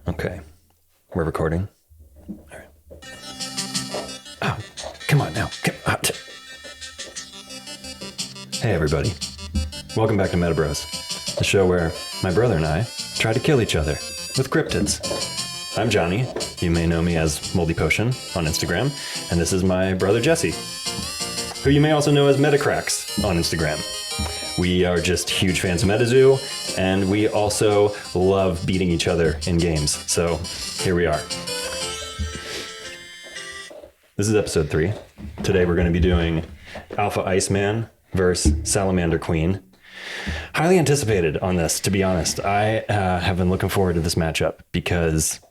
Okay. We're recording. All right. Oh, come on now. Hey, everybody. Welcome back to Meta Bros, the show where my brother and I try to kill each other with cryptids. I'm Johnny. You may know me as Moldy Potion on Instagram. And this is my brother Jesse, who you may also know as Metacracks on Instagram. We are just huge fans of MetaZoo, and we also love beating each other in games. So here we are. This is episode 3. Today we're going to be doing Alpha Iceman versus Salamander Queen. Highly anticipated on this, to be honest. I have been looking forward to this matchup because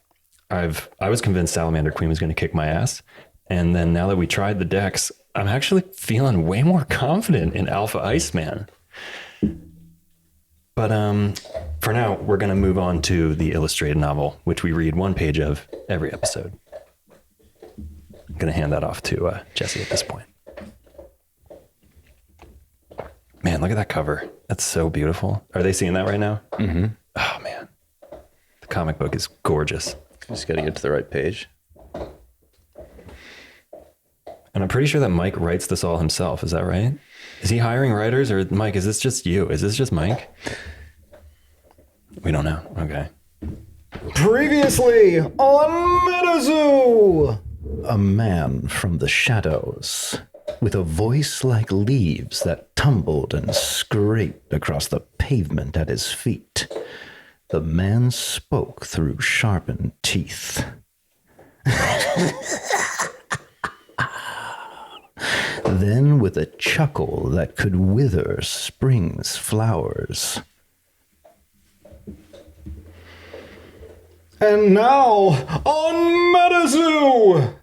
I was convinced Salamander Queen was going to kick my ass. And then now that we tried the decks, I'm actually feeling way more confident in Alpha Iceman. But for now, we're going to move on to the illustrated novel, which we read one page of every episode. I'm going to hand that off to Jesse at this point. Man, look at that cover. That's so beautiful. Are they seeing that right now? Mm-hmm. Oh, man. The comic book is gorgeous. Just got to get to the right page. And I'm pretty sure that Mike writes this all himself. Is that right? Is he hiring writers, or Mike, is this just you? Is this just Mike? We don't know. Okay. Previously on MetaZoo, a man from the shadows with a voice like leaves that tumbled and scraped across the pavement at his feet. The man spoke through sharpened teeth. Then, with a chuckle that could wither spring's flowers. And now, on MetaZoo!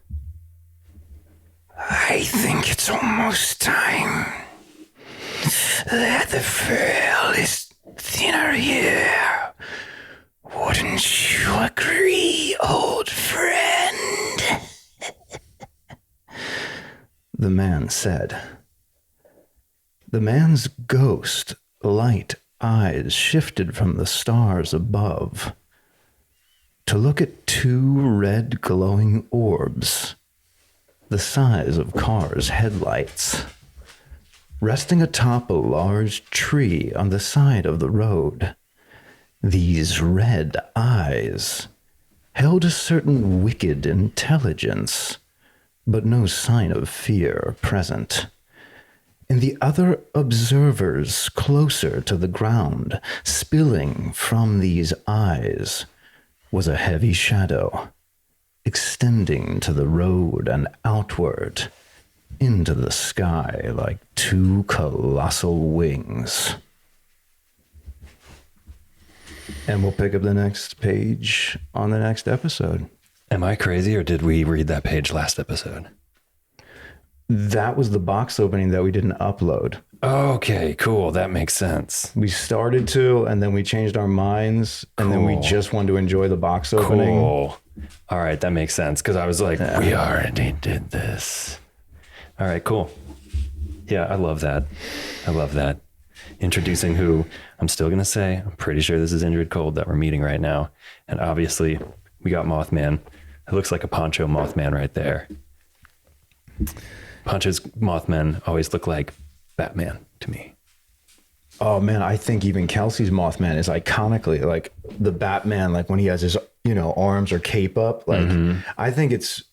I think it's almost time that the veil is thinner here. Wouldn't you agree, old friend? The man said. The man's ghost, light eyes shifted from the stars above to look at 2 red glowing orbs, the size of cars' headlights, resting atop a large tree on the side of the road. These red eyes held a certain wicked intelligence, but no sign of fear present. In the other observers closer to the ground, spilling from these eyes, was a heavy shadow, extending to the road and outward into the sky like 2 colossal wings. And we'll pick up the next page on the next episode. Am I crazy, or did we read that page last episode? That was the box opening that we didn't upload. Okay, cool. That makes sense. We started to, and then we changed our minds, and then we just wanted to enjoy the box opening. Cool. All right, that makes sense, because I was like, we already did this. All right, cool. Yeah, I love that. I love that. Introducing who I'm still going to say, I'm pretty sure this is Indrid Cold that we're meeting right now. And obviously, we got Mothman. It looks like a poncho Mothman right there. Poncho's Mothmen always look like Batman to me. Oh man, I think even Kelsey's Mothman is iconically like the Batman, like when he has his, arms or cape up. Like I think it's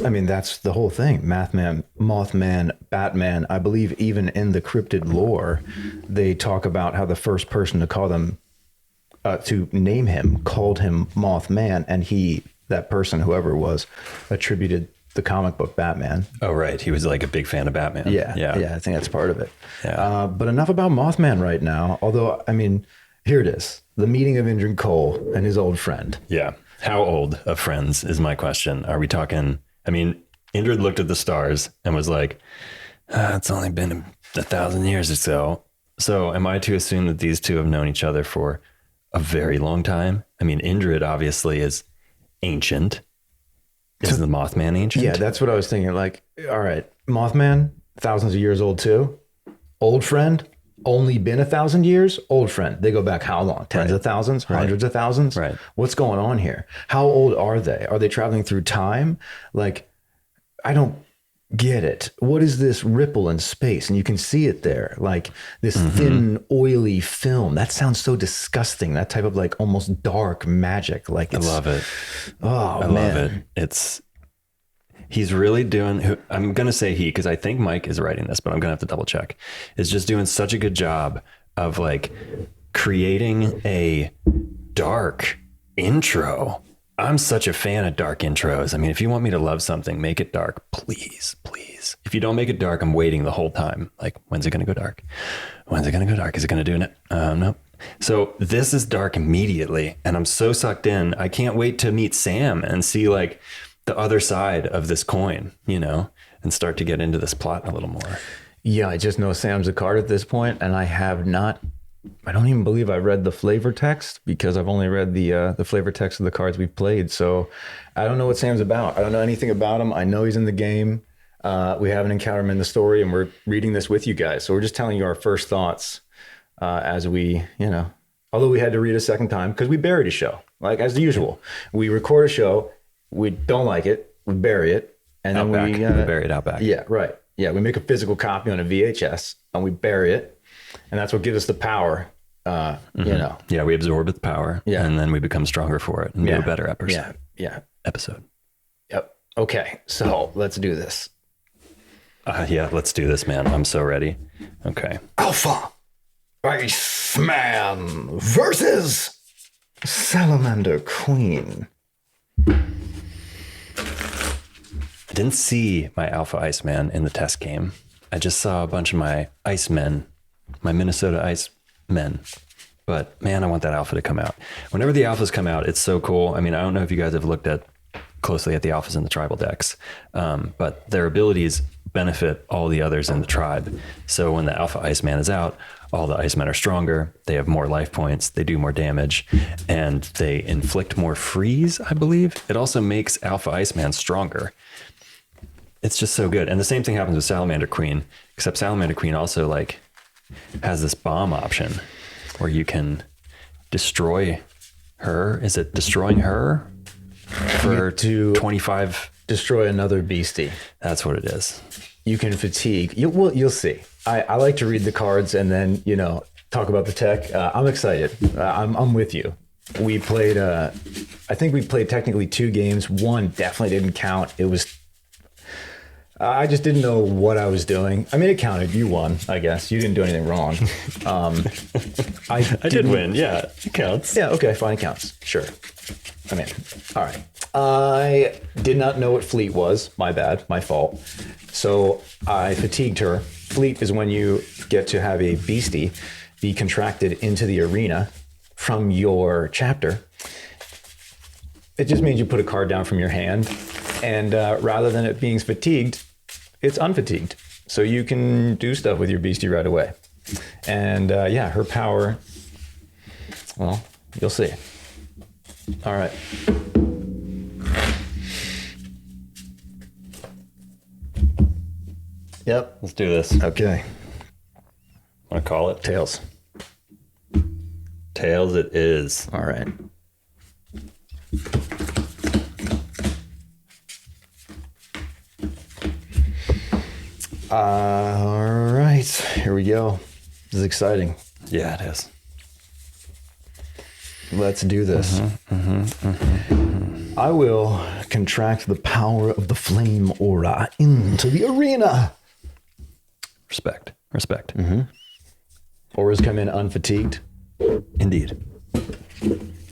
I mean, that's the whole thing. Mothman, Batman. I believe even in the cryptid lore, they talk about how the first person to call them to name him called him Mothman, and that person, whoever it was, attributed the comic book Batman. Oh, right. He was like a big fan of Batman. Yeah. I think that's part of it. Yeah. But enough about Mothman right now. Although, I mean, here it is. The meeting of Indrid Cole and his old friend. Yeah. How old of friends is my question. Are we talking... I mean, Indrid looked at the stars and was like, it's only been 1,000 years or so. So am I to assume that these two have known each other for a very long time? I mean, Indrid obviously is ancient. Is the Mothman ancient? Yeah, that's what I was thinking. Like, all right, Mothman, thousands of years old too. Old friend, only been 1,000 years? Old friend. They go back how long? Tens of thousands? Hundreds of thousands? Right. What's going on here? How old are they? Are they traveling through time? Like, I don't get it. What is this ripple in space? And you can see it there, like this thin, oily film. That sounds so disgusting. That type of like almost dark magic. Like, I love it. Oh, I love it. He's really doing, I'm going to say he, because I think Mike is writing this, but I'm going to have to double check, is just doing such a good job of like creating a dark intro. I'm such a fan of dark intros. I mean, if you want me to love something, make it dark, please, please. If you don't make it dark, I'm waiting the whole time. Like, when's it going to go dark? When's it going to go dark? Is it going to do it? No. So this is dark immediately, and I'm so sucked in. I can't wait to meet Sam and see like the other side of this coin, you know, and start to get into this plot a little more. Yeah, I just know Sam's a card at this point, and I don't even believe I read the flavor text, because I've only read the flavor text of the cards we've played. So I don't know what Sam's about. I don't know anything about him. I know he's in the game. We haven't encountered him in the story, and we're reading this with you guys. So we're just telling you our first thoughts as we, you know, although we had to read a second time because we buried a show, like as usual. We record a show. We don't like it. We bury it. And then we bury it out back. Yeah, right. Yeah, we make a physical copy on a VHS and we bury it. And that's what gives us the power, you know. Yeah, we absorb the power, and then we become stronger for it and do a better episode. Episode. Yep. Okay, so let's do this. Let's do this, man. I'm so ready. Okay. Alpha Iceman versus Salamander Queen. I didn't see my Alpha Iceman in the test game. I just saw a bunch of my Icemen, my Minnesota Icemen. But man, I want that alpha to come out. Whenever the alphas come out, it's so cool. I mean, I don't know if you guys have looked closely at the alphas in the tribal decks, but their abilities benefit all the others in the tribe. So when the Alpha Iceman is out, all the Icemen are stronger. They have more life points. They do more damage, and they inflict more freeze, I believe. It also makes Alpha Iceman stronger. It's just so good. And the same thing happens with Salamander Queen, except Salamander Queen also like has this bomb option where you can destroy her. Is it destroying her for 25? Destroy another beastie. That's what it is. You can fatigue. You'll see. I like to read the cards and then, you know, talk about the tech. I'm excited. I'm with you. We played, I think we played technically 2 games. One definitely didn't count. It was, I just didn't know what I was doing. I mean, it counted. You won, I guess. You didn't do anything wrong. I did win. Yeah, it counts. Yeah, okay, fine, it counts. Sure. I mean, all right. I did not know what fleet was. My bad, my fault. So I fatigued her. Fleet is when you get to have a beastie be contracted into the arena from your chapter. It just means you put a card down from your hand, and rather than it being fatigued, it's unfatigued. So you can do stuff with your beastie right away. And her power, well, you'll see. All right. Yep. Let's do this. Okay. Want to call it? Tails. Tails it is. All right. All right. Here we go. This is exciting. Yeah, it is. Let's do this. I will contract the power of the flame aura into the arena. Respect. Respect. Auras come in unfatigued. Indeed.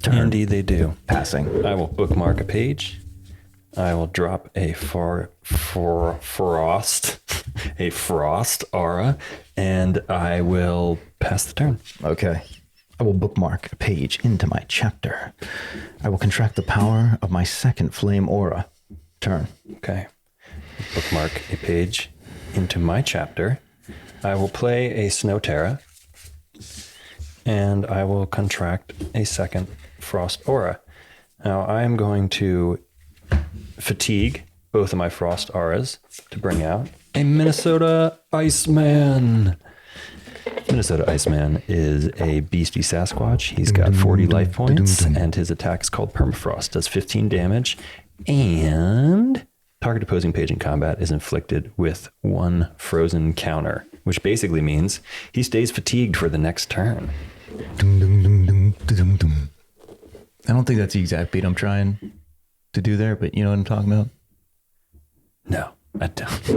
Turn. Indeed they do. Passing. I will bookmark a page. I will drop a frost aura, and I will pass the turn. Okay. I will bookmark a page into my chapter. I will contract the power of my second flame aura. Turn. Okay. Bookmark a page into my chapter. I will play a Snow Terra, and I will contract a second Frost Aura. Now I am going to fatigue both of my Frost Auras to bring out a Minnesota Iceman. Minnesota Iceman is a beastie Sasquatch. He's got 40 life points, and his attack is called Permafrost. Does 15 damage, and target opposing page in combat is inflicted with 1 frozen counter, which basically means he stays fatigued for the next turn. I don't think that's the exact beat I'm trying to do there, but you know what I'm talking about? No, I don't.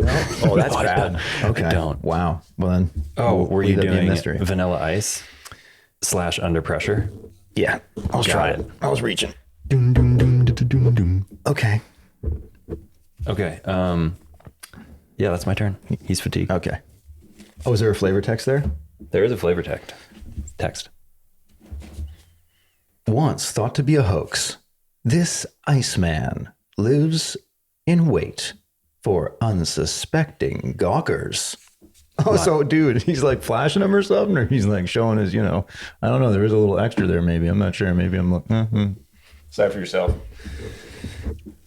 Oh, that's No, I bad. don't. Okay. I don't. Wow. Well then. Were you leave that be a doing mystery. Vanilla Ice / Under Pressure? Yeah. I was Got trying. it. I was reaching. Okay. Okay. Yeah, that's my turn. He's fatigued. Okay. Oh, is there a flavor text there? There is a flavor text. Once thought to be a hoax, this Iceman lives in wait for unsuspecting gawkers. Oh, so dude, he's like flashing him or something, or he's like showing his, I don't know. There is a little extra there. Maybe I'm not sure. Maybe I'm like, decide for yourself.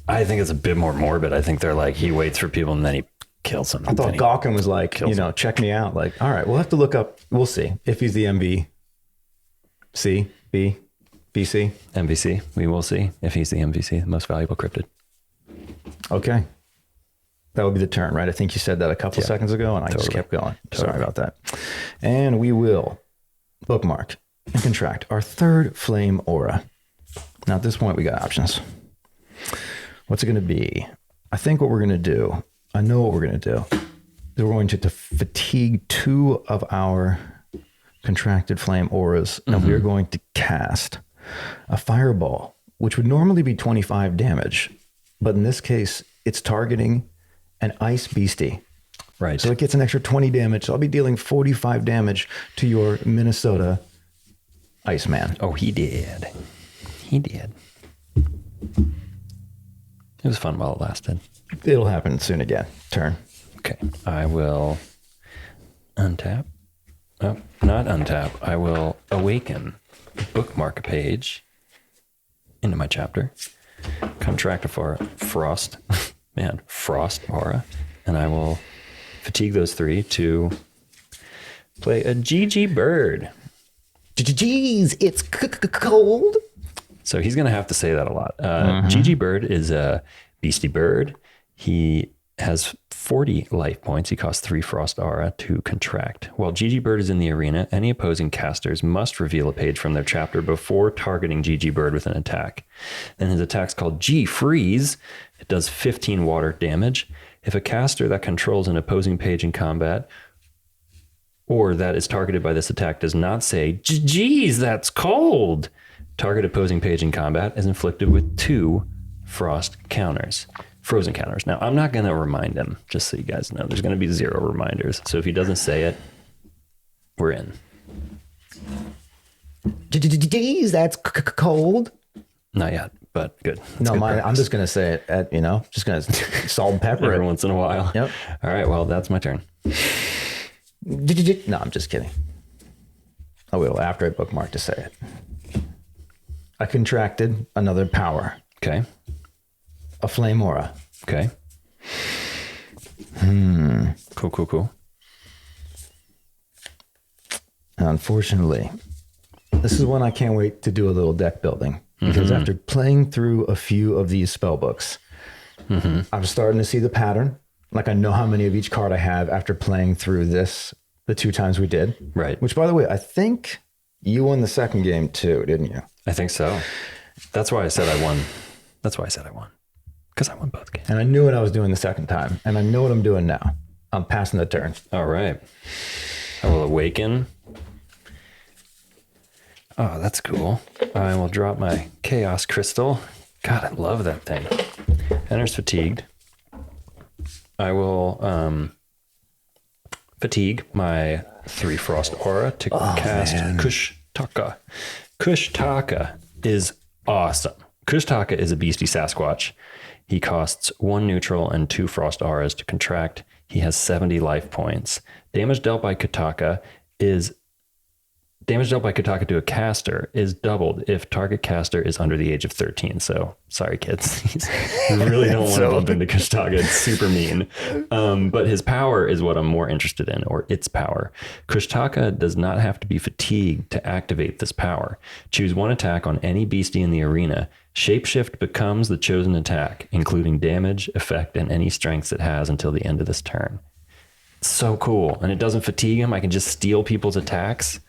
I think it's a bit more morbid. I think they're like, he waits for people and then he kills them. I thought Gawkin was like, check me out. Like, all right, we'll have to look up. We'll see if he's the MVC, BC. MVC. We will see if he's the MVC, the most valuable cryptid. Okay. That would be the turn, right? I think you said that a couple seconds ago, and I just kept going. Sorry about that. And we will bookmark and contract our third flame aura. Now, at this point, we got options. What's it going to be? I think what we're going to do, I know what we're going to do. We're going to fatigue 2 of our contracted flame auras, and we're going to cast a fireball, which would normally be 25 damage. But in this case, it's targeting an ice beastie. Right. So it gets an extra 20 damage. So I'll be dealing 45 damage to your Minnesota Iceman. Oh, he did. He did. It was fun while it lasted. It'll happen soon again. Turn. Okay. I will untap. Oh, not untap. I will awaken, bookmark a page into my chapter, contract a frost aura, and I will fatigue those 3 to play a GG bird. Jeez, it's cold. So he's going to have to say that a lot. GG Bird is a beastie bird. He has 40 life points. He costs 3 frost aura to contract. While GG Bird is in the arena, any opposing casters must reveal a page from their chapter before targeting GG Bird with an attack. Then his attack's called G Freeze. It does 15 water damage. If a caster that controls an opposing page in combat or that is targeted by this attack does not say, geez, that's cold, target opposing page in combat is inflicted with 2 frozen counters. Now, I'm not going to remind him, just so you guys know. There's going to be 0 reminders. So if he doesn't say it, we're in. Jeez, that's cold. Not yet, but good. That's No, good mine. I'm practice. just gonna say it at just gonna salt and pepper Every it. once in a while. Yep. All right, well, that's my turn. No, I'm just kidding. I will after I bookmark to say it. I contracted another power, Okay. a flame aura. Okay. Cool. Unfortunately, this is one I can't wait to do a little deck building because after playing through a few of these spell books, I'm starting to see the pattern. Like I know how many of each card I have after playing through this the 2 times we did. Right. Which, by the way, I think you won the second game too, didn't you? I think so. That's why I said I won. Because I won both games. And I knew what I was doing the second time, and I know what I'm doing now. I'm passing the turn. All right. I will awaken. Oh, that's cool. I will drop my Chaos Crystal. God, I love that thing. Enters fatigued. I will fatigue my 3 frost aura to cast Kushtaka. Kushtaka is awesome. Kushtaka is a beastie Sasquatch. He costs 1 neutral and 2 frost auras to contract. He has 70 life points. Damage dealt by Kushtaka is damage dealt by Kutaka to a caster is doubled if target caster is under the age of 13. So sorry, kids. You really don't want to bump into Kutaka. It's super mean. But his power is what I'm more interested in, or its power. Kutaka does not have to be fatigued to activate this power. Choose one attack on any beastie in the arena. Shapeshift becomes the chosen attack, including damage, effect, and any strengths it has until the end of this turn. It's so cool. And it doesn't fatigue him. I can just steal people's attacks.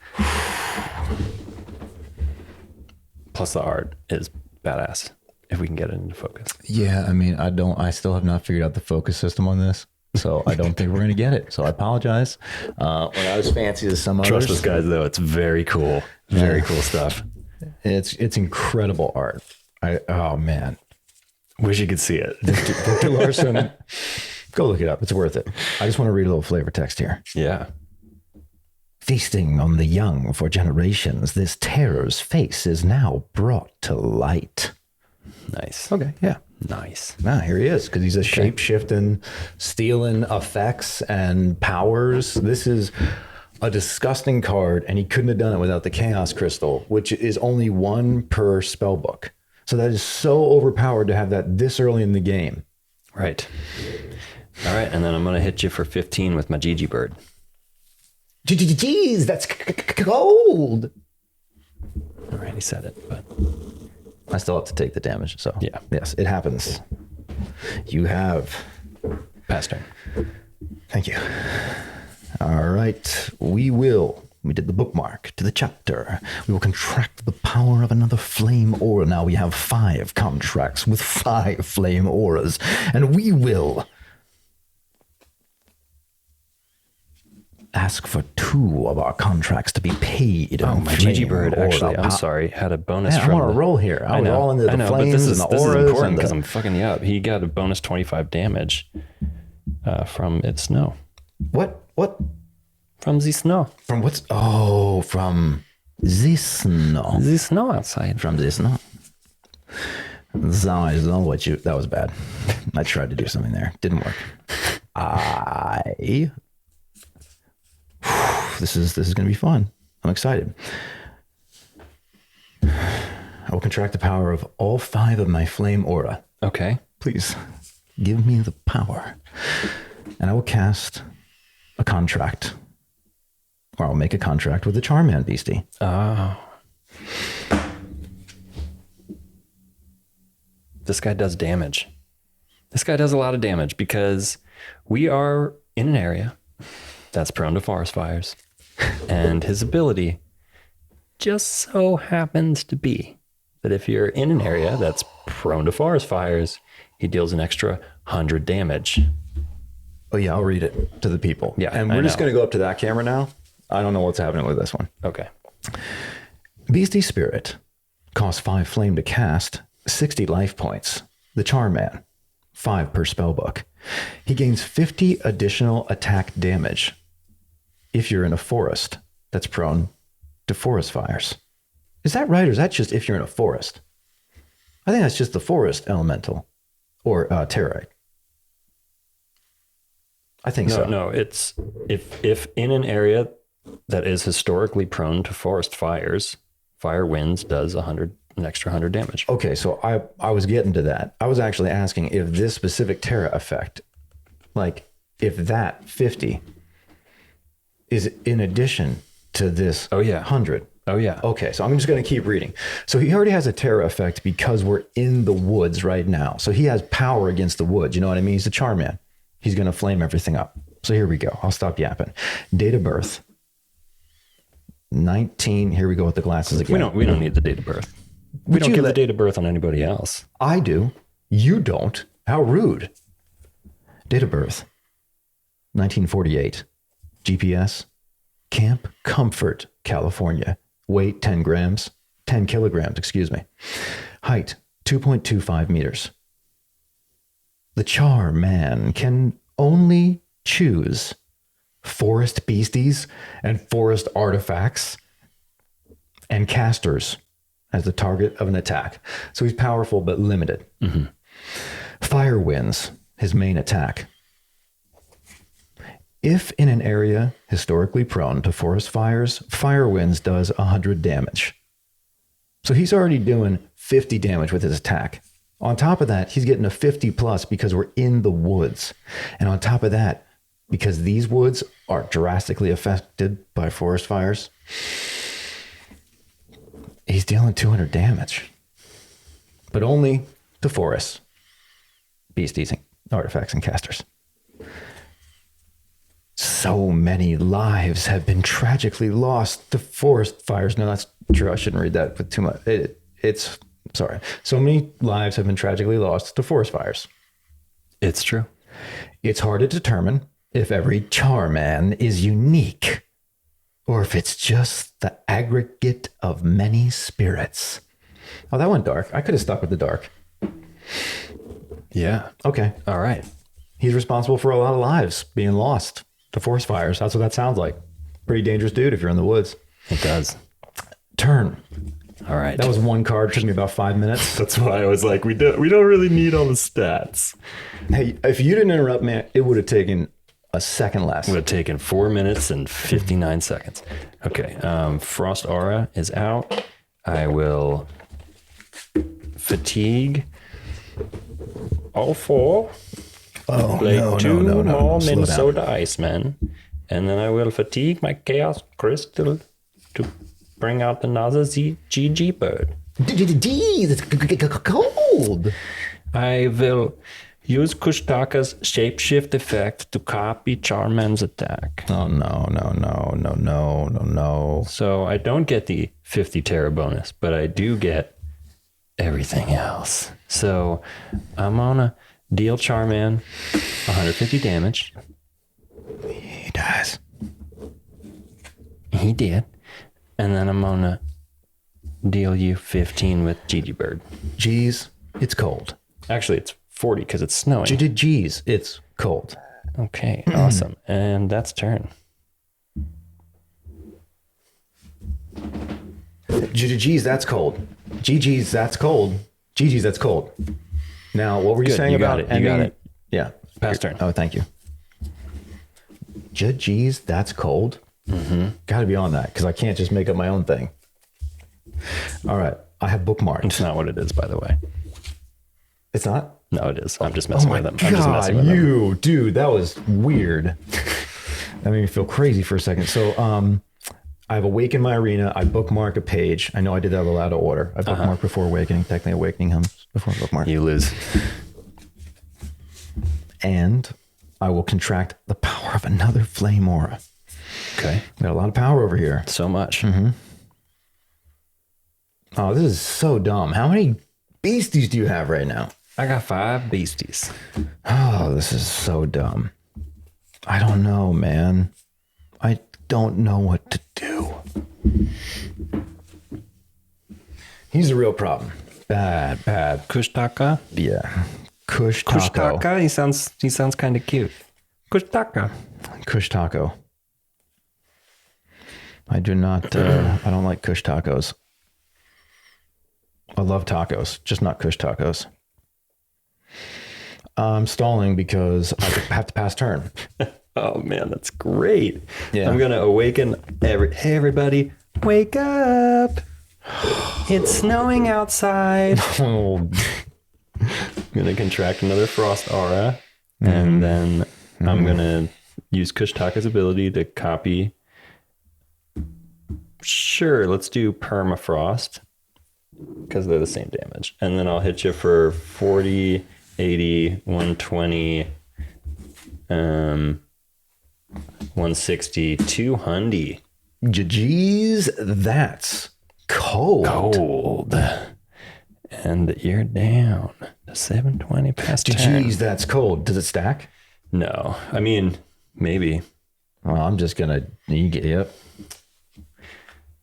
Plus the art is badass if we can get it into focus. Yeah, I mean, I still have not figured out the focus system on this, so I don't think we're going to get it. So I apologize. When I was fancy as some others. Trust us, guys, though. It's very cool. Very cool stuff. It's incredible art. Oh, man. Wish you could see it. Victor Larson, go look it up. It's worth it. I just want to read a little flavor text here. Yeah. Feasting on the young for generations, this terror's face is now brought to light. Nice. Okay, yeah. Nice. Nah, here he is, because he's a shape-shifting, stealing effects and powers. This is a disgusting card, and he couldn't have done it without the Chaos Crystal, which is only 1 per spell book. So that is so overpowered to have that this early in the game. Right. All right, and then I'm going to hit you for 15 with my Gigi Bird. Jeez, that's cold. All right, he said it, but I still have to take the damage. So yeah. Yes, it happens. You have pass turn. Thank you. All right, we did the bookmark to the chapter. We will contract the power of another flame aura. Now we have 5 contracts with 5 flame auras, and we will ask for 2 of our contracts to be paid. Oh, my Gigi Bird actually, I'm sorry, had a bonus from... I'm on a roll here. I was all into the flames but this is important because and I'm fucking you up. He got a bonus 25 damage from its snow. What? From the snow. From what's... Oh, from the snow. The snow outside. From the snow. So I know what you... That was bad. I tried to do something there. Didn't work. This is going to be fun. I'm excited. I will contract the power of all 5 of my flame aura. Okay. Please give me the power. And I will cast a contract. Or I'll make a contract with the Charman beastie. Oh. This guy does damage. This guy does a lot of damage because we are in an area that's prone to forest fires. And his ability just so happens to be that if you're in an area that's prone to forest fires, he deals an extra 100 damage. Oh yeah, I'll read it to the people. Yeah, and we're just going to go up to that camera now. I don't know what's happening with this one. Okay. Beastie Spirit costs 5 flame to cast, 60 life points. The Charman, 5 per spellbook. He gains 50 additional attack damage if you're in a forest that's prone to forest fires. Is that right, or is that just if you're in a forest? I think that's just the forest elemental, or terrorite. I think so. No, it's if in an area that is historically prone to forest fires, fire winds does an extra 100 damage. Okay, so I was getting to that. I was actually asking if this specific Terra effect, like if that 50 is in addition to this 100. Oh, yeah. Okay, so I'm just going to keep reading. So he already has a Terra effect because we're in the woods right now. So he has power against the woods. You know what I mean? He's a Charman. He's going to flame everything up. So here we go. I'll stop yapping. Date of birth. 19. Here we go with the glasses again. We don't need the date of birth. We don't give the date of birth on anybody else. I do. You don't. How rude. Date of birth. 1948. GPS. Camp Comfort, California. Weight 10 kilograms, excuse me. Height 2.25 meters. The Charman can only choose forest beasties and forest artifacts and casters as the target of an attack. So he's powerful but limited. Fire winds, his main attack. If in an area historically prone to forest fires, fire winds does 100 damage. So he's already doing 50 damage with his attack. On top of that, he's getting a 50 plus because we're in the woods. And on top of that, because these woods are drastically affected by forest fires, he's dealing 200 damage. But only to forests, beasties, artifacts, and casters. So many lives have been tragically lost to forest fires. No, that's true. I shouldn't read that with too much. It's sorry. So many lives have been tragically lost to forest fires. It's true. It's hard to determine if every charman is unique or if it's just the aggregate of many spirits. Oh, that went dark. I could have stuck with the dark. Yeah. Okay. All right. He's responsible for a lot of lives being lost to forest fires. That's what that sounds like. Pretty dangerous dude if you're in the woods. It does. Turn. All right. That was one card. Took me about 5 minutes. That's why I was like, we don't really need all the stats. Hey, if you didn't interrupt me, it would have taken a second less. It would have taken 4 minutes and 59 seconds. Okay. Frost Aura is out. I will fatigue all 4. Oh, Play no, two no. more Slow Minnesota Iceman. And then I will fatigue my Chaos Crystal to bring out another GG bird. It's cold. I will use Kushtaka's shapeshift effect to copy Charman's attack. Oh, no. So I don't get the 50 Terra bonus, but I do get everything else. So I'm gonna deal Charman 150 damage. He dies. He did. And then I'm gonna deal you 15 with GG Bird. Geez, it's cold. Actually, it's 40 because it's snowing. Geez, it's cold. Okay, awesome. And that's turn. Geez, that's cold. GG's, that's cold. GG's, that's cold. Now, what were you Good, saying you got about it, you got ending? it. Yeah. Pass turn. Oh, thank you. Geez, that's cold. Mm-hmm. Got to be on that because I can't just make up my own thing. All right. I have bookmarked. It's not what it is, by the way. It's not? No, it is. I'm just messing with them. God, I'm just messing with them. Dude, that was weird. That made me feel crazy for a second. So, I've awakened my arena. I bookmark a page. I know I did that a little out of order. I bookmarked before awakening. Technically, awakening comes before bookmark. You lose. And I will contract the power of another flame aura. Okay. Got a lot of power over here. So much. Mm-hmm. Oh, this is so dumb. How many beasties do you have right now? I got 5 beasties. Oh, this is so dumb. I don't know, man. I don't know what to do. He's a real problem. Bad. Kushtaka? Yeah. Kush taco. Kushtaka? He sounds kind of cute. Kushtaka. Kush taco. I do not, I don't like kush tacos. I love tacos, just not kush tacos. I'm stalling because I have to pass turn. Oh man, that's great. Yeah. I'm gonna awaken hey everybody, wake up. It's snowing outside. Oh. I'm gonna contract another frost aura, and then I'm gonna use Kushtaka's ability to copy. Sure, let's do permafrost because they're the same damage. And then I'll hit you for 40, 80, 120, 160, 200. Jeez, that's cold. Cold. And you're down to 720 past turn. Jeez, that's cold. Does it stack? No, I mean, maybe. Well, I'm just gonna. Yep.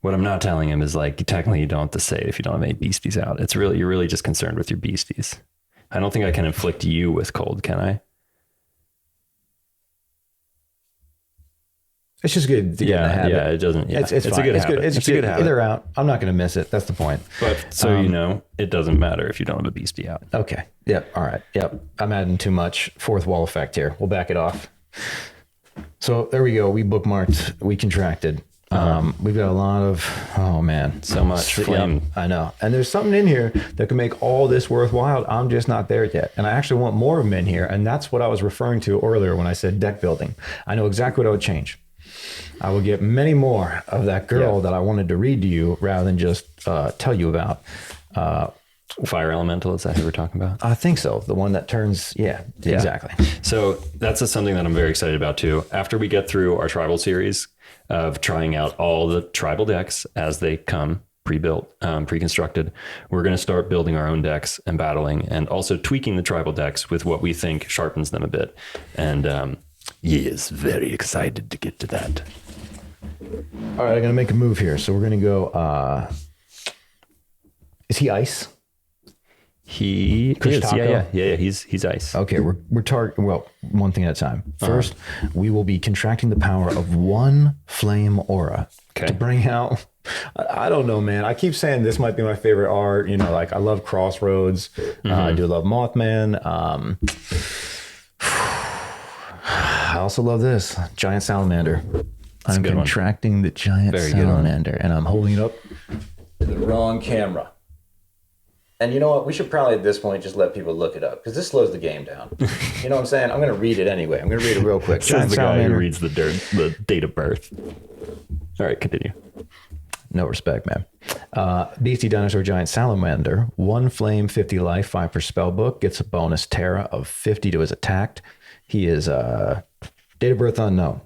What I'm not telling him is like, technically you don't have to say it if you don't have any beasties out. It's really, you're really just concerned with your beasties. I don't think I can inflict you with cold, can I? It's just good to get in the habit. Yeah, it doesn't. Yeah, It's a fine. good It's habit. good. It's a good habit. Either out. I'm not going to miss it. That's the point. But so you know, it doesn't matter if you don't have a beastie out. Okay. Yep. All right. Yep. I'm adding too much fourth wall effect here. We'll back it off. So there we go. We bookmarked. We contracted. We've got a lot of, oh man, So much flame. Yep, I know. And there's something in here that can make all this worthwhile. I'm just not there yet. And I actually want more of them in here. And that's what I was referring to earlier when I said deck building. I know exactly what I would change. I will get many more of that girl that I wanted to read to you rather than just tell you about. Fire elemental, is that who we're talking about? I think so. The one that turns, exactly. So that's something that I'm very excited about too. After we get through our tribal series of trying out all the tribal decks as they come pre-built, pre-constructed, we're going to start building our own decks and battling, and also tweaking the tribal decks with what we think sharpens them a bit. And yes, very excited to get to that. All right, I'm going to make a move here. So we're going to go, is he ice? He is, yeah. He's ice. Okay, we're targeting, well, one thing at a time. First, we will be contracting the power of one flame aura to bring out, I don't know, man. I keep saying this might be my favorite art. You know, like I love Crossroads. I do love Mothman. I also love this, Giant Salamander. I'm contracting the Giant Salamander, and I'm holding it up to the wrong camera. And you know what? We should probably at this point just let people look it up because this slows the game down. You know what I'm saying? I'm going to read it anyway. I'm going to read it real quick. Says the guy who reads the date of birth. All right, continue. No respect, man. Beastie Dinosaur Giant Salamander, 1 flame, 50 life, 5 per spell book, gets a bonus Terra of 50 to his attack. He is date of birth unknown.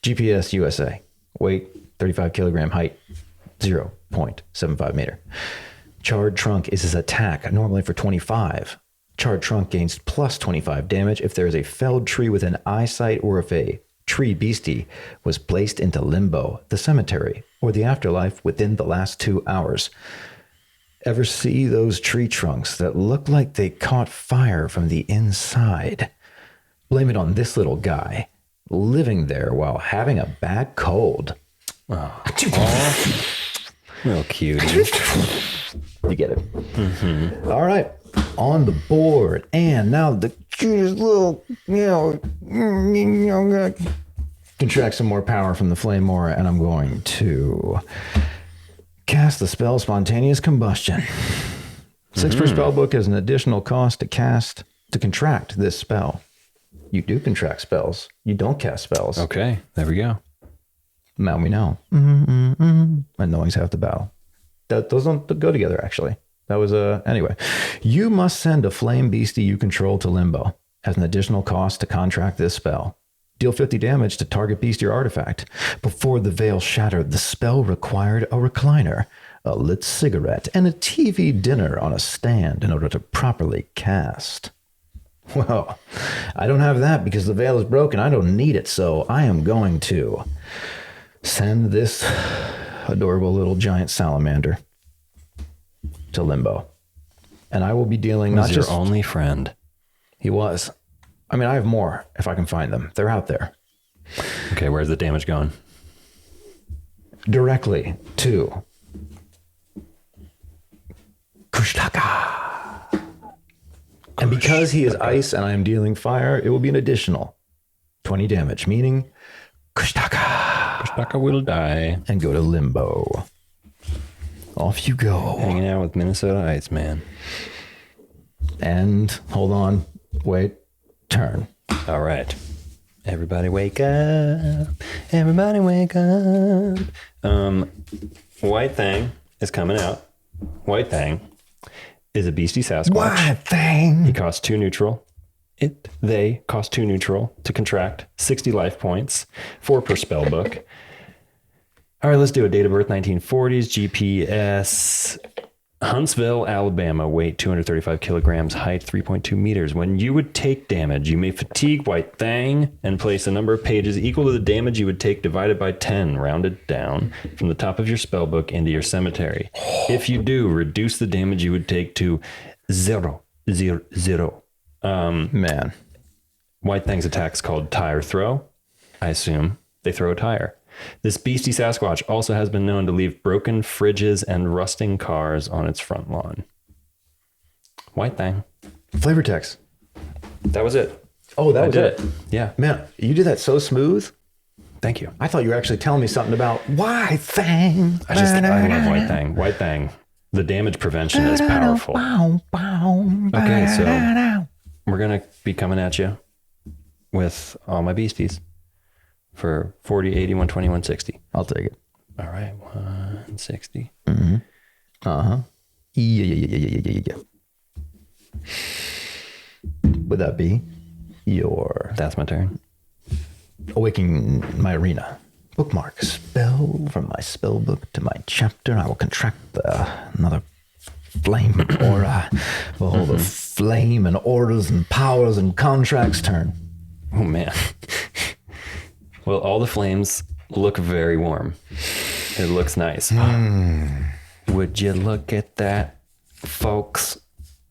GPS USA. Weight 35 kilogram. Height 0.75 meter. Charred Trunk is his attack, normally for 25. Charred Trunk gains plus 25 damage if there is a felled tree within eyesight, or if a tree beastie was placed into limbo, the cemetery, or the afterlife within the last 2 hours. Ever see those tree trunks that look like they caught fire from the inside? Blame it on this little guy living there while having a bad cold. Oh. Real cute. You get it. Mm-hmm. All right. On the board. And now the cutest little, contract some more power from the Flame Aura, and I'm going to cast the spell Spontaneous Combustion. 6 per spell book is an additional cost to contract this spell. You do contract spells. You don't cast spells. Okay, there we go. Now we know. And knowing's half the battle. Those don't go together, actually. That was anyway. You must send a flame beastie you control to limbo as an additional cost to contract this spell. Deal 50 damage to target beast or artifact. Before the veil shattered, the spell required a recliner, a lit cigarette, and a TV dinner on a stand in order to properly cast. Well, I don't have that because the veil is broken. I don't need it, so I am going to send this adorable little giant salamander to limbo. And I will be dealing not just... your only friend. He was. I mean, I have more if I can find them. They're out there. Okay, where's the damage going? Directly to Kushtaka. And because he is ice and I am dealing fire, it will be an additional 20 damage, meaning Kushtaka. Kushtaka will die. And go to limbo. Off you go. Hanging out with Minnesota Iceman. And hold on. Wait. Turn. All right. Everybody wake up. Everybody wake up. White Thing is coming out. White Thing is a beastie Sasquatch. White Thing. He costs 2 neutral. They cost 2 neutral to contract, 60 life points, 4 per spell book. All right, let's do a date of birth 1940s, GPS, Huntsville, Alabama, weight 235 kilograms, height 3.2 meters. When you would take damage, you may fatigue White Thing and place a number of pages equal to the damage you would take divided by 10, rounded down from the top of your spellbook into your cemetery. If you do, reduce the damage you would take to 0. Man. White Thing's attack is called Tire Throw. I assume they throw a tire. This beastie Sasquatch also has been known to leave broken fridges and rusting cars on its front lawn. White Thing. Flavor text. That was it. Oh, that was it. Yeah. Man, you did that so smooth. Thank you. I thought you were actually telling me something about White Fang. I love White Fang. White Fang. The damage prevention is powerful. Okay, so we're going to be coming at you with all my beasties for 40, 80, 120, 160. I'll take it. All right, 160. Yeah. Would that be your That's my turn. awakening my arena? Bookmark a spell from my spell book to my chapter. I will contract another flame aura. Behold the flame and orders and powers and contracts turn. Oh, man. Well, all the flames look very warm. It looks nice. Would you look at that, folks?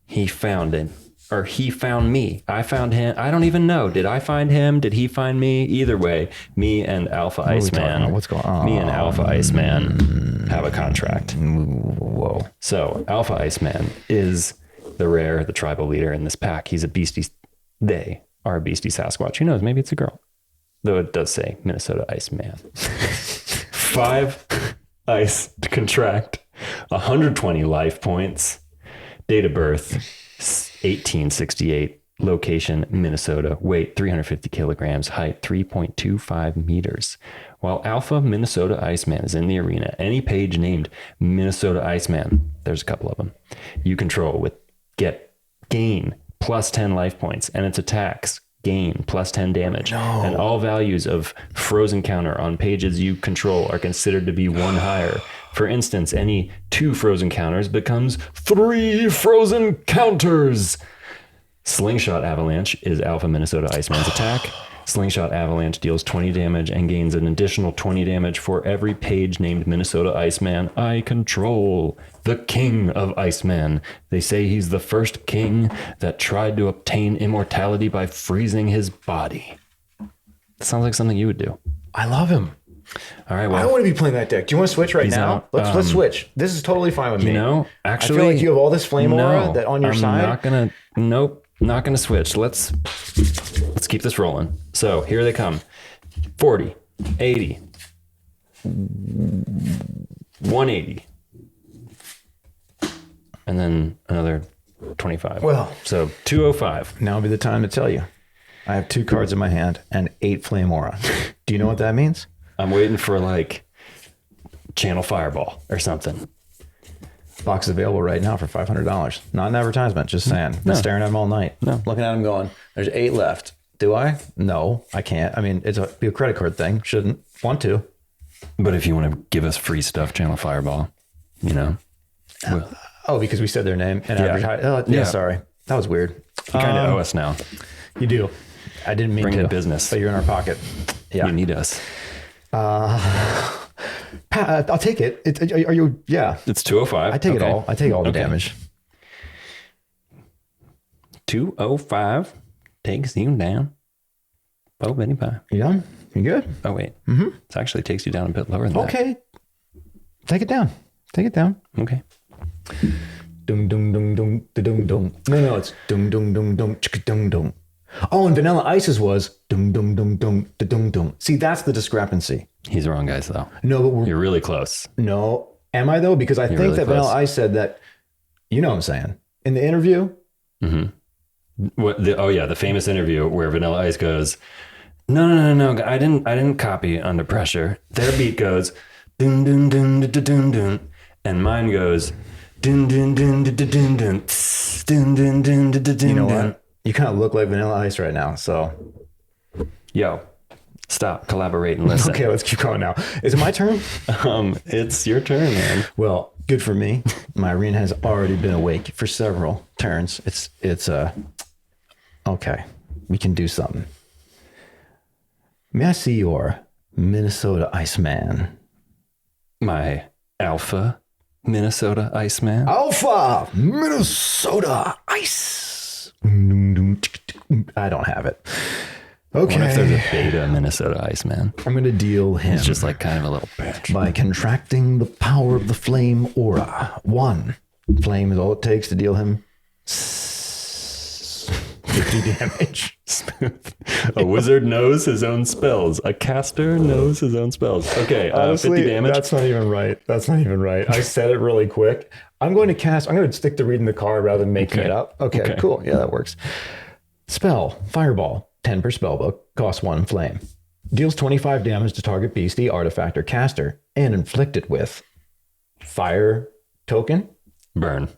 He found it. Or he found me. I found him. I don't even know. Did I find him? Did he find me? Either way, me and Alpha Iceman. What's going on? Me and Alpha Iceman have a contract. Whoa. So Alpha Iceman is the rare, the tribal leader in this pack. He's a beastie. They are a beastie Sasquatch. Who knows? Maybe it's a girl. Though it does say Minnesota Iceman. 5 ice to contract. 120 life points. Date of birth, 1868. Location, Minnesota. Weight, 350 kilograms. Height, 3.25 meters. While Alpha Minnesota Iceman is in the arena, any page named Minnesota Iceman, there's a couple of them, you control with gain plus 10 life points, and its attacks gain plus 10 damage. And all values of frozen counter on pages you control are considered to be 1 higher. For instance, any 2 frozen counters becomes 3 frozen counters. Slingshot Avalanche is Alpha Minnesota Iceman's attack. Slingshot Avalanche deals 20 damage and gains an additional 20 damage for every page named Minnesota Iceman I control. The King of Iceman. They say he's the first king that tried to obtain immortality by freezing his body. Sounds like something you would do. I love him. All right, I well, want to be playing that deck. Do you want to switch right now? out. Let's switch. This is totally fine with me. you know, actually, I feel like you have all this flame aura that on your side. Not gonna switch. Let's keep this rolling. So here they come. 40, 80, 180. And then another 25. Well, so 205. now would be the time to tell you. I have 2 cards in my hand and 8 flame aura. Do you know what that means? I'm waiting for like Channel Fireball or something. Box is available right now for $500. Not an advertisement, just saying. Been staring at them all night. No. Looking at them going, there's 8 left. Do I? No, I can't. I mean, it's be a credit card thing. Shouldn't want to. But if you want to give us free stuff, Channel Fireball, you know. Oh, because we said their name and Yeah. advertise. Oh, yeah, sorry. That was weird. You kind of owe us now. You do. I didn't mean Bring to. the business. But you're in our pocket. Yeah. You need us. I'll take it. Are you? Yeah. It's 205. I take it Okay. all. I take all the Okay. damage. 205 takes you down. Oh, Benny Pie. You done? You good? Oh, wait. Mm-hmm. It actually takes you down a bit lower than that. Okay. Take it down. Take it down. Okay. Dung dung dung dung dung dung. No, it's dung dung dung dung chicka dung dung. Oh, and Vanilla Ice's was dung dung dung dung dung dung. See, that's the discrepancy. He's wrong, guys, though. No, but You're really close. no. Am I though? Because I think really that close. Vanilla Ice said that. You know what I'm saying? In the interview. The famous interview where Vanilla Ice goes, No. I didn't copy Under Pressure. Their beat goes, dun dun dun dun dun dun, and mine goes, dun dun dun dun dun dun dun, dun dun dun dun dun. You know what? You kind of look like Vanilla Ice right now. So Yo, stop, collaborate, and listen. okay, let's keep going now. Is it my turn? It's your turn, man. Well, good for me. My arena has already been awake for several turns. It's okay. We can do something. May I see your Minnesota Iceman? My Alpha Minnesota Iceman. Alpha Minnesota Ice. I don't have it. Okay. What if there's a Beta Minnesota Iceman? I'm going to deal him. It's just like kind of a little bitch. by contracting the power of the flame aura. 1 flame is all it takes to deal him 50 damage. Smooth. A wizard knows his own spells. A caster knows his own spells. Okay, Honestly, 50 damage. that's not even right. That's not even right. I said it really quick. I'm going to stick to reading the card rather than making it up. Okay, cool. Yeah, that works. Spell, Fireball, 10 per spellbook, costs 1 flame. Deals 25 damage to target beastie, artifact, or caster, and inflict it with fire token? Burn.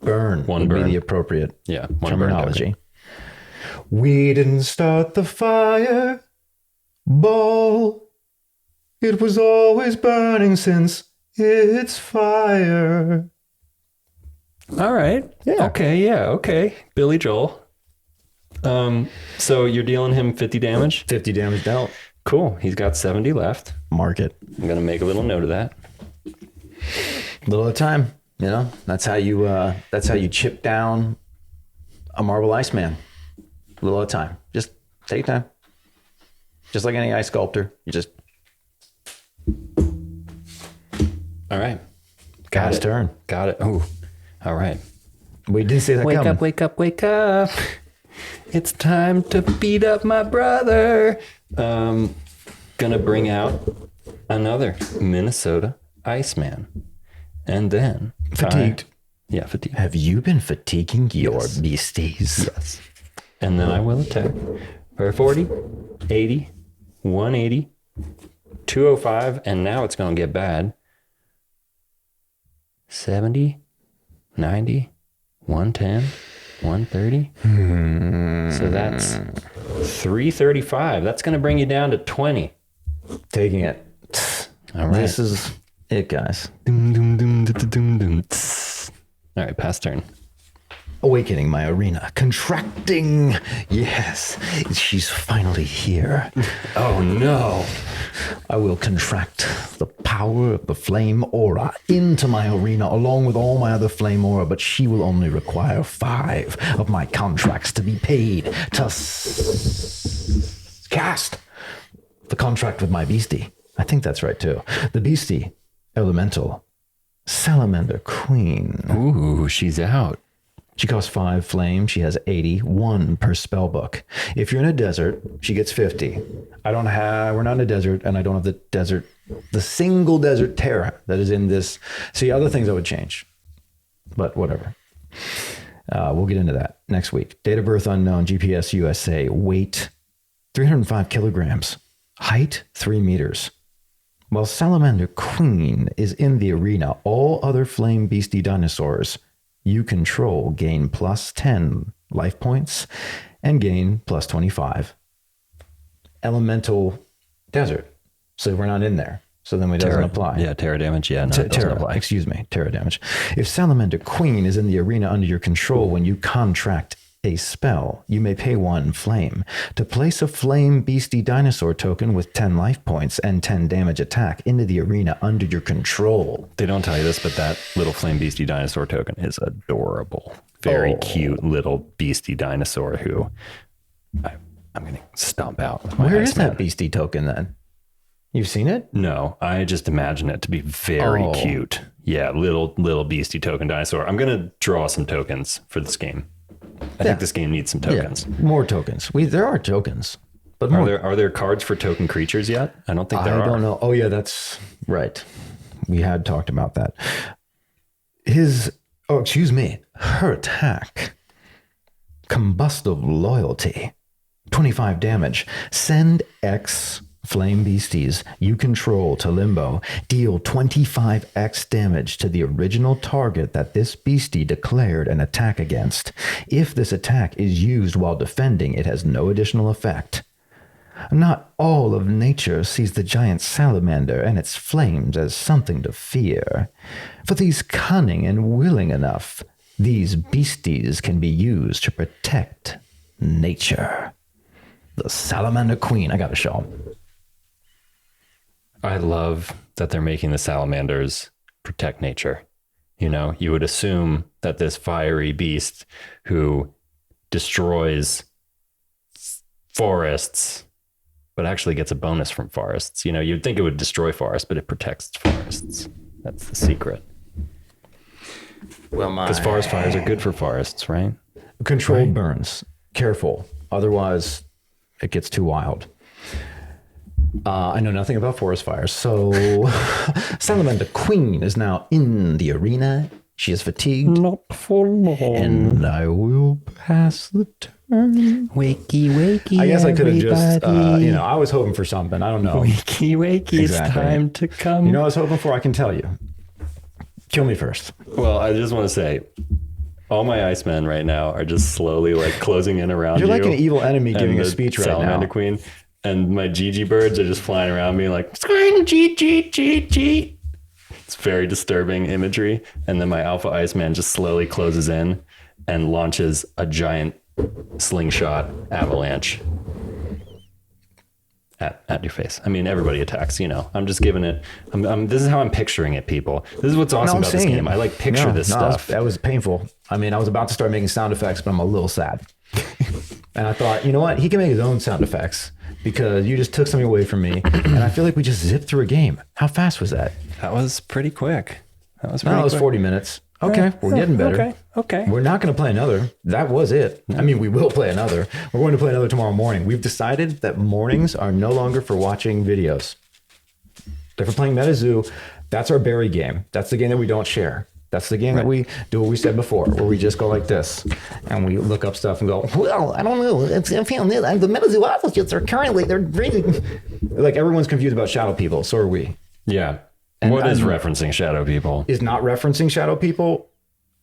Burn would be the appropriate terminology. We didn't start the fire ball. It was always burning since it's fire. All right. Yeah. Okay. Billy Joel. So you're dealing him 50 damage? 50 damage dealt. Cool. He's got 70 left. Mark it. I'm going to make a little note of that. Little at a time. You know, that's how you chip down a marble Iceman. A little at a time. Just take time. Just like any ice sculptor. You just... All right. Got his turn. Got it. Oh, all right. We didn't say that coming. Wake up. It's time to beat up my brother. Gonna bring out another Minnesota Iceman. And then... Fatigued. Fatigued. Have you been fatiguing your beasties? Yes. And then I will attack for 40, 80, 180, 205, and now it's going to get bad. 70, 90, 110, 130. So that's 335. That's going to bring you down to 20. Taking it. All right. This is it, guys. All right, pass turn. Awakening my arena. Contracting. Yes, she's finally here. Oh, no. I will contract the power of the flame aura into my arena along with all my other flame aura, but she will only require 5 of my contracts to be paid to cast the contract with my beastie. I think that's right, too. The beastie, elemental, Salamander Queen. Ooh, she's out. She costs 5 flame. She has 80, 1 per spell book. If you're in a desert, she gets 50. We're not in a desert, and I don't have the single desert terra that is in this. See, other things I would change, but whatever. We'll get into that next week. Date of birth unknown, GPS USA, weight 305 kilograms, height 3 meters. While Salamander Queen is in the arena, all other flame beastie dinosaurs you control gain plus 10 life points and gain plus 25. Elemental desert. So we're not in there. So then it doesn't apply. Yeah, terra damage. Yeah, no, it doesn't apply. Excuse me, terra damage. If Salamander Queen is in the arena under your control when you contract a spell, you may pay 1 flame to place a flame beastie dinosaur token with 10 life points and 10 damage attack into the arena under your control. They don't tell you this, but that little flame beastie dinosaur token is adorable. Very cute little beastie dinosaur who I'm going to stomp out with my Where is Iceman. that beastie token then? You've seen it? No, I just imagine it to be very cute. Yeah, little beastie token dinosaur. I'm going to draw some tokens for this game. I think this game needs some tokens. Yeah, more tokens. There are tokens, but more. Are there cards for token creatures yet? I don't think there are. I don't know. Oh yeah, that's right. We had talked about that. Her attack. Combustive loyalty. 25 damage. Send X flame beasties you control to limbo. Deal 25x damage to the original target that this beastie declared an attack against. If this attack is used while defending, it has no additional effect. Not all of nature sees the giant salamander and its flames as something to fear. For these cunning and willing enough, these beasties can be used to protect nature. The Salamander Queen. I gotta show them. I love that they're making the salamanders protect nature. You know, you would assume that this fiery beast who destroys forests, but actually gets a bonus from forests. You know, you'd think it would destroy forests, but it protects forests. That's the secret. Well, because forest fires are good for forests, right? Controlled burns careful. Otherwise, it gets too wild. I know nothing about forest fires. So Salamander Queen is now in the arena. She is fatigued. Not for long. And I will pass the turn. Wakey, wakey. I guess I could have just, I was hoping for something. I don't know. Wakey, wakey. Exactly. It's time to come. You know what I was hoping for? I can tell you. Kill me first. Well, I just want to say, all my Icemen right now are just slowly like closing in around you. You're like an evil enemy giving a the speech right Salamander now. Queen. And my Gigi birds are just flying around me like, Gigi. It's very disturbing imagery. And then my Alpha Iceman just slowly closes in and launches a giant slingshot avalanche at your face. I mean, everybody attacks, I'm just giving it. This is how I'm picturing it, people. This is what's awesome about this game. I like picture this stuff. That was painful. I mean, I was about to start making sound effects, but I'm a little sad. And I thought, you know what? He can make his own sound effects because you just took something away from me. And I feel like we just zipped through a game. How fast was that? That was pretty quick. That was 40 minutes. Okay, we're getting better. Okay. We're not going to play another. That was it. I mean, we will play another. We're going to play another tomorrow morning. We've decided that mornings are no longer for watching videos. They're for playing MetaZoo. That's our berry game. That's the game that we don't share. That's the game that we do what we said before, where we just go like this and we look up stuff and go, well, I don't know. I found this. The MetaZoo officers are currently, they're really, like everyone's confused about shadow people. So are we. Yeah. And what is referencing shadow people? Is not referencing shadow people?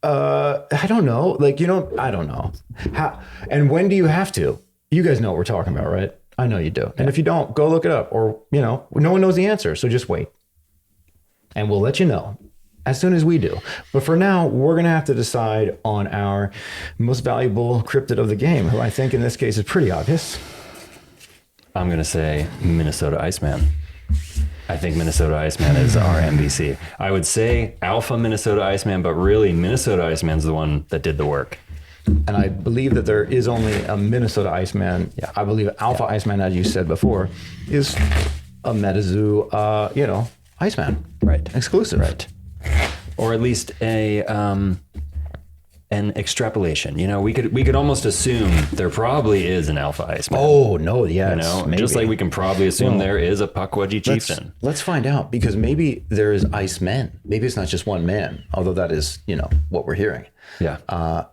I don't know. Like, I don't know. How, and when do you have to? You guys know what we're talking about, right? I know you do. And if you don't, go look it up. Or, no one knows the answer. So just wait. And we'll let you know as soon as we do. But for now, we're going to have to decide on our most valuable cryptid of the game, who I think in this case is pretty obvious. I'm going to say Minnesota Iceman. I think Minnesota Iceman is our MVC. I would say Alpha Minnesota Iceman, but really Minnesota Iceman's the one that did the work. And I believe that there is only a Minnesota Iceman. Yeah. I believe Alpha Iceman, as you said before, is a MetaZoo, Iceman. Right. Exclusive. Right. Or at least an extrapolation. We could almost assume there probably is an Alpha Iceman. Oh, no, yes. Maybe. Just like we can probably assume there is a Pukwudgie chieftain. Let's find out, because maybe there is Icemen. Maybe it's not just one man, although that is, what we're hearing. Yeah.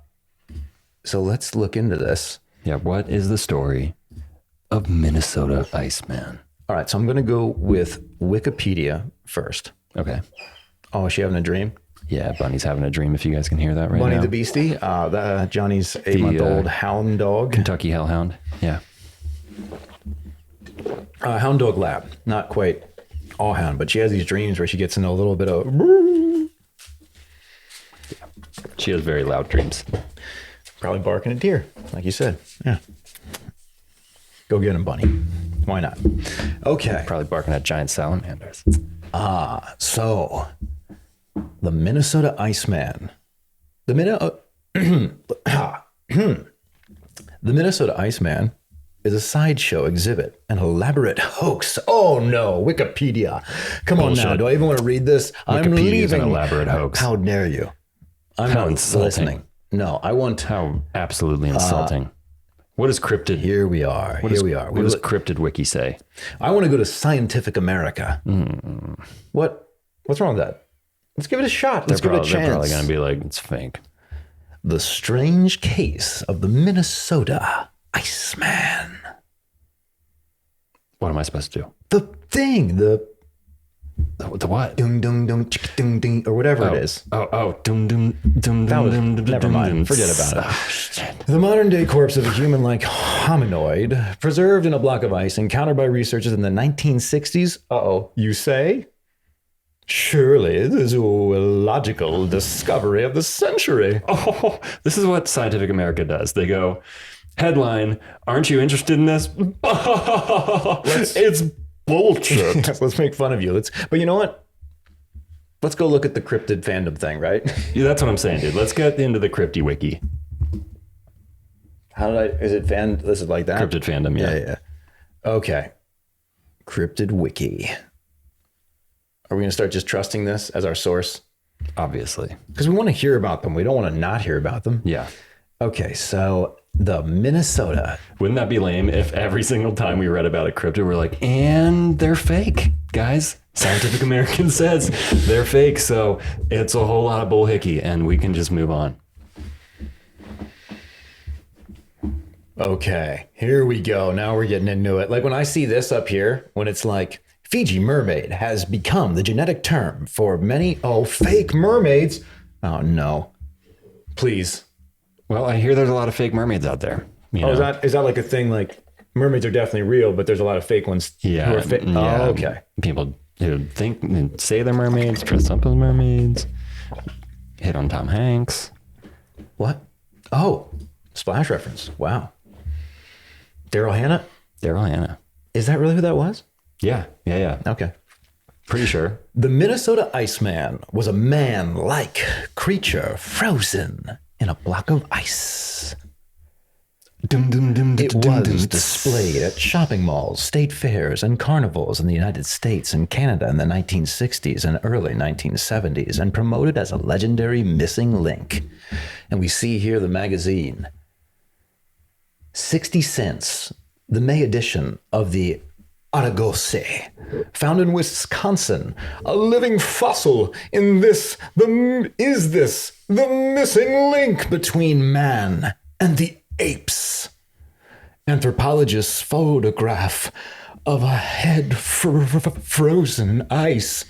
So let's look into this. Yeah. What is the story of Minnesota Iceman? All right. So I'm going to go with Wikipedia first. Okay. Oh, is she having a dream? Yeah, Bunny's having a dream, if you guys can hear that right Bunny now. the Beastie. Johnny's 8-month-old hound dog. Kentucky Hellhound. Yeah. Hound dog lab. Not quite all hound, but she has these dreams where she gets into a little bit of... She has very loud dreams. Probably barking at deer, like you said. Yeah. Go get him, Bunny. Why not? Okay. Probably barking at giant salamanders. So the Minnesota Iceman. The Minnesota Iceman is a sideshow exhibit, an elaborate hoax. Oh no, Wikipedia. Come Bullshit. on now. Do I even want to read this? I'm Wikipedia's leaving. an elaborate hoax. How dare you? I'm How not insulting. listening. No, I want... How absolutely insulting. What is Cryptid? Here we are. What does Cryptid Wiki say? I want to go to Scientific America. What's wrong with that? Let's give it a shot. Let's give it a chance. They're probably going to be like, it's fake. The strange case of the Minnesota Iceman. What am I supposed to do? The thing, the what? dung dung dung chick dung ding, or whatever it is. Dum dum dum That was, dum dum never dum, mind. dum. Forget about it. Oh, shit. The modern day corpse of a human-like hominoid preserved in a block of ice encountered by researchers in the 1960s. You say? Surely the zoological discovery of the century. Oh, this is what Scientific America does. They go, headline, aren't you interested in this? It's bullshit. Let's make fun of you. But you know what? Let's go look at the cryptid fandom thing, right? Yeah, that's what I'm saying, dude. Let's get into the Crypty Wiki. Is it this is like that? Cryptid fandom, yeah. Okay. Cryptid Wiki. Are we going to start just trusting this as our source? Obviously. Because we want to hear about them. We don't want to not hear about them. Yeah. Okay, so the Minnesota. Wouldn't that be lame if every single time we read about a cryptid, we're like, and they're fake, guys. Scientific American says they're fake, so it's a whole lot of bullhickey, and we can just move on. Okay, here we go. Now we're getting into it. Like when I see this up here, when it's like, Fiji mermaid has become the genetic term for many, fake mermaids. Oh, no. Please. Well, I hear there's a lot of fake mermaids out there. You know? Is that like a thing? Like mermaids are definitely real, but there's a lot of fake ones. Yeah. Who are fake. Yeah. Oh, okay. People who think and say they're mermaids, dress up as mermaids, hit on Tom Hanks. What? Oh, Splash reference. Wow. Daryl Hannah? Daryl Hannah. Is that really who that was? Yeah. Okay. Pretty sure. The Minnesota Iceman was a man-like creature frozen in a block of ice. It was displayed at shopping malls, state fairs, and carnivals in the United States and Canada in the 1960s and early 1970s, and promoted as a legendary missing link. And we see here the magazine. 60 cents, the May edition of the Argose, found in Wisconsin, a living fossil in this, the missing link between man and the apes. Anthropologist's photograph of a head frozen in ice.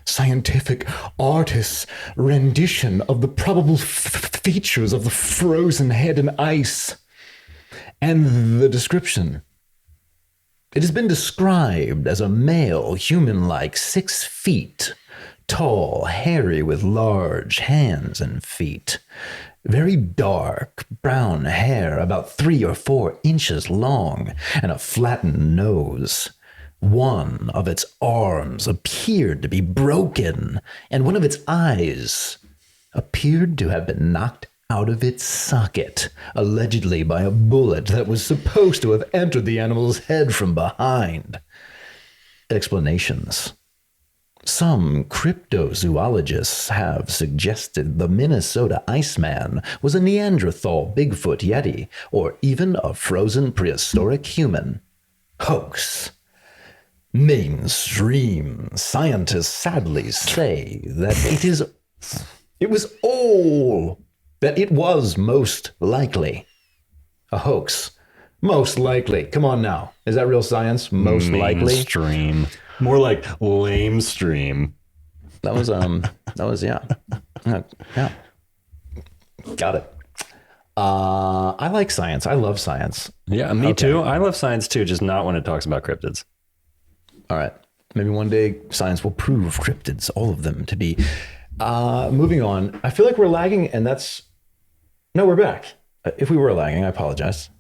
Scientific artist's rendition of the probable features of the frozen head in ice. And the description. It has been described as a male, human-like, 6 feet, tall, hairy with large hands and feet. Very dark, brown hair, about 3 or 4 inches long, and a flattened nose. One of its arms appeared to be broken, and one of its eyes appeared to have been knocked out of its socket, allegedly by a bullet that was supposed to have entered the animal's head from behind. Explanations. Some cryptozoologists have suggested the Minnesota Iceman was a Neanderthal Bigfoot Yeti, or even a frozen prehistoric human. Hoax. Mainstream scientists sadly say that it was most likely a hoax. Most likely. Come on now. Is that real science? Most likely. Mainstream. More like lame stream. That was yeah. Yeah. Got it. I like science. I love science. Yeah, me too. I love science too, just not when it talks about cryptids. All right. Maybe one day science will prove cryptids, all of them, to be. Moving on. I feel like we're lagging, and that's... No, we're back. If we were lagging, I apologize.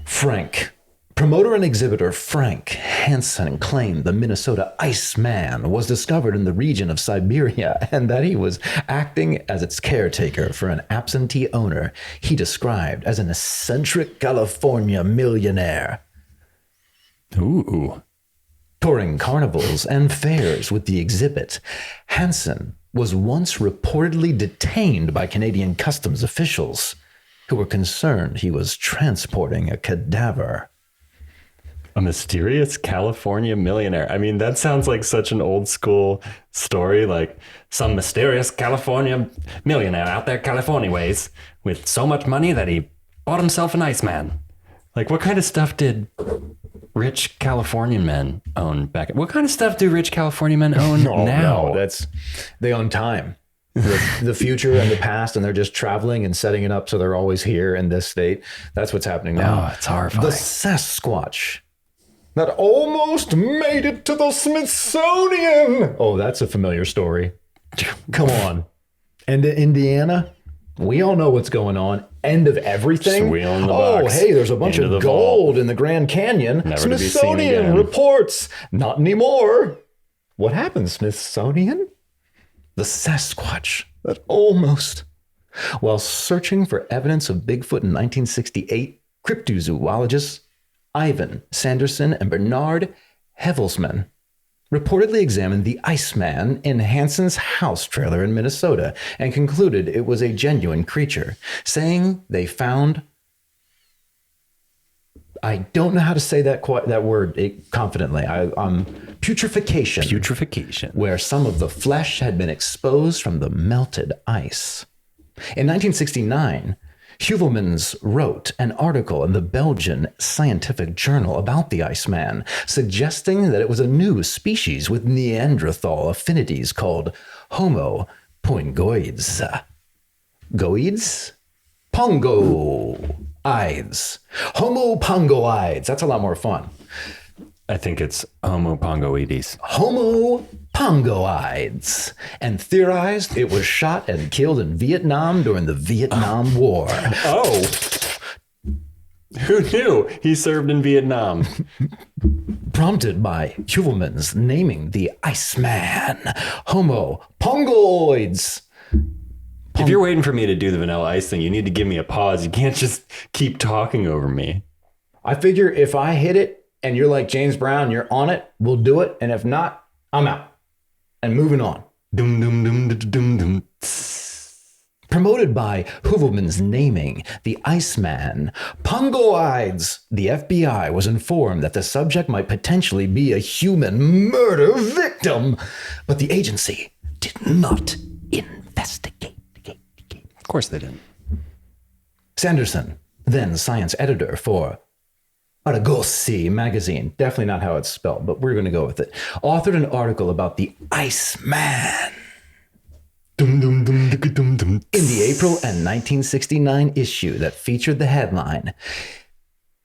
Frank. Promoter and exhibitor Frank Hansen claimed the Minnesota Iceman was discovered in the region of Siberia and that he was acting as its caretaker for an absentee owner he described as an eccentric California millionaire. Ooh. Touring carnivals and fairs with the exhibit, Hansen was once reportedly detained by Canadian customs officials who were concerned he was transporting a cadaver. A mysterious California millionaire. I mean, that sounds like such an old school story, like some mysterious California millionaire out there California ways with so much money that he bought himself an Iceman. Like, what kind of stuff did rich Californian men own back? What kind of stuff do rich California men own now? No, they own time. The future and the past, and they're just traveling and setting it up so they're always here in this state. That's what's happening now. Oh, it's horrifying. The Sasquatch that almost made it to the Smithsonian. Oh, that's a familiar story. Come on. And in Indiana, we all know what's going on. End of everything. Wheel in the box. Hey, there's a bunch Into of the gold vault. in the Grand Canyon. Never to be seen Smithsonian again. reports. Not anymore. What happened, Smithsonian? The Sasquatch that almost... While searching for evidence of Bigfoot in 1968, cryptozoologists Ivan Sanderson and Bernard Hevelsman reportedly examined the Iceman in Hansen's house trailer in Minnesota and concluded it was a genuine creature, saying they found, I don't know how to say that word confidently, putrefaction. Putrefaction. Where some of the flesh had been exposed from the melted ice. In 1969, Heuvelmans wrote an article in the Belgian scientific journal about the Iceman, suggesting that it was a new species with Neanderthal affinities called Homo pongoides. Goids? Pongoides. Homo pongoides. That's a lot more fun. I think it's Homo pongoides. Homo pongoides, and theorized it was shot and killed in Vietnam during the Vietnam War. Oh, who knew he served in Vietnam? Prompted by Heuvelmans naming the Iceman Homo pongoides. If you're waiting for me to do the Vanilla Ice thing, you need to give me a pause. You can't just keep talking over me. I figure if I hit it and you're like James Brown, you're on it, we'll do it. And if not, I'm out. And moving on. Dum dum dum dum dum dum. Promoted by Heuvelmans naming the Iceman pongoides, the FBI was informed that the subject might potentially be a human murder victim, but the agency did not investigate. Of course they didn't. Sanderson, then science editor for Argosy magazine, definitely not how it's spelled, but we're going to go with it, authored an article about the Iceman. Dum, dum, dum, dum, dum. In the April and 1969 issue that featured the headline,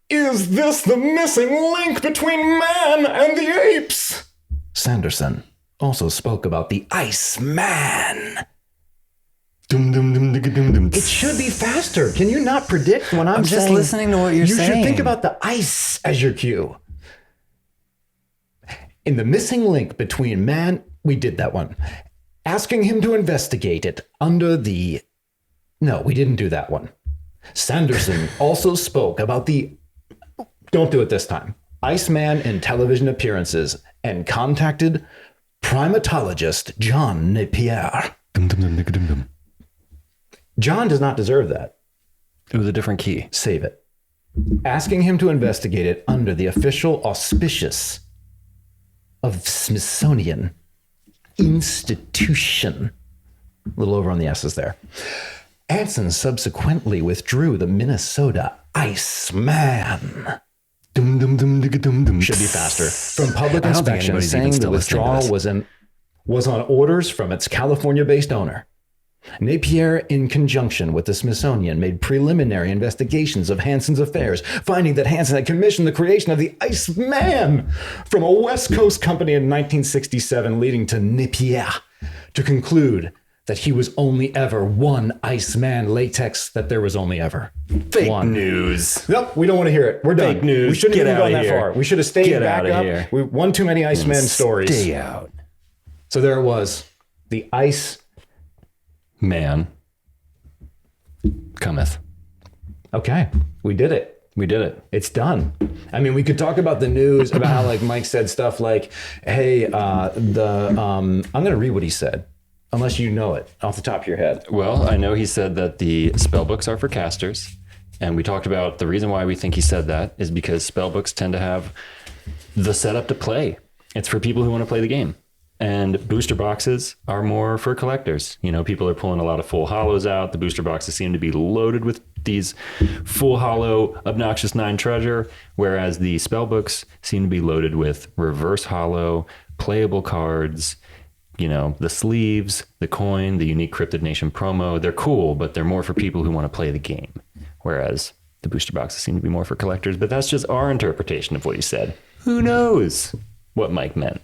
"Is this the missing link between man and the apes?" Sanderson also spoke about the Iceman. Dum, dum, dum, dum, dum, dum. It should be faster. Can you not predict when I'm just saying? listening to what you're saying. You should think about the ice as your cue. In the missing link between man, we did that one. Asking him to investigate it under the... No, we didn't do that one. Sanderson also spoke about the... Don't do it this time. Iceman in television appearances and contacted primatologist John Napier. Dum, dum, dum, dum, dum, dum. John does not deserve that. It was a different key. Save it. Asking him to investigate it under the official auspices of Smithsonian Institution. A little over on the S's there. Anson subsequently withdrew the Minnesota Iceman. Dum, dum, dum, dum, dum, dum. Should be faster. From public I don't think inspection, anybody's even saying the still listening to withdrawal was on orders from its California-based owner. Napier, in conjunction with the Smithsonian, made preliminary investigations of Hansen's affairs, finding that Hansen had commissioned the creation of the Iceman from a West Coast company in 1967, leading to Napier to conclude that he was only ever one Iceman latex, that there was only ever. Fake one. news. Nope, we don't want to hear it. We're done. Fake news. We shouldn't Get even gone outta that here. far. We should have stayed Get back outta up. here. We won too many Iceman stories. Stay out. So there it was. The Ice Man cometh. Okay, we did it. We did it. It's done. I mean, we could talk about the news, about how like Mike said stuff like, "Hey, I'm going to read what he said, unless you know it off the top of your head." Well, I know he said that the spell books are for casters, and we talked about the reason why we think he said that is because spell books tend to have the setup to play. It's for people who want to play the game. And booster boxes are more for collectors. You know, people are pulling a lot of full hollows out. The booster boxes seem to be loaded with these full hollow obnoxious 9 treasure, whereas the spell books seem to be loaded with reverse hollow, playable cards, you know, the sleeves, the coin, the unique Cryptid Nation promo. They're cool, but they're more for people who want to play the game. Whereas the booster boxes seem to be more for collectors, but that's just our interpretation of what he said. Who knows what Mike meant?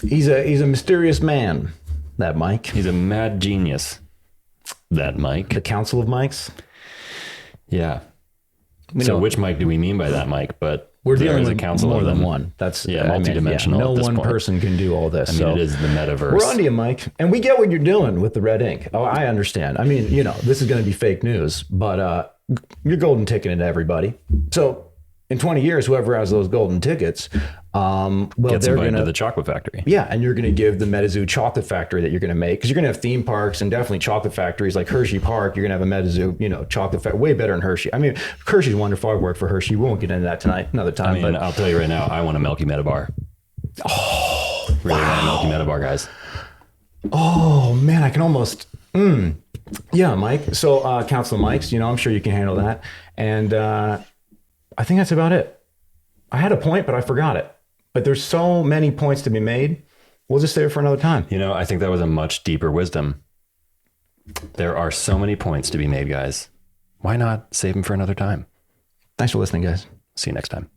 He's a mysterious man, that Mike. He's a mad genius, that Mike. The Council of Mikes. Yeah. We So know- which Mike do we mean by that Mike? But We're there dealing is a with council more of than them. one. That's Yeah, multidimensional No at this one point. person can do all this. I mean, so it is the metaverse. we're on to you, Mike, and we get what you're doing with the red ink. Oh, I understand. I mean, you know, this is going to be fake news, but you're golden ticking it to everybody. So in 20 years, whoever has those golden tickets, well, Gets they're invited going to the chocolate factory. yeah, and you're going to give the MetaZoo chocolate factory that you're going to make, because you're going to have theme parks and definitely chocolate factories like Hershey Park. You're going to have a MetaZoo, chocolate factory, way better than Hershey. I mean, Hershey's wonderful. I work for Hershey. We won't get into that tonight, another time. I mean, I'll tell you right now, I want a Milky Meta bar. Oh, really want a Milky Meta bar, guys. Oh man, I can almost. Yeah, Mike. So Council Mike's, I'm sure you can handle that. And I think that's about it. I had a point, but I forgot it. But there's so many points to be made. We'll just save it for another time. I think that was a much deeper wisdom. There are so many points to be made, guys. Why not save them for another time? Thanks for listening, guys. See you next time.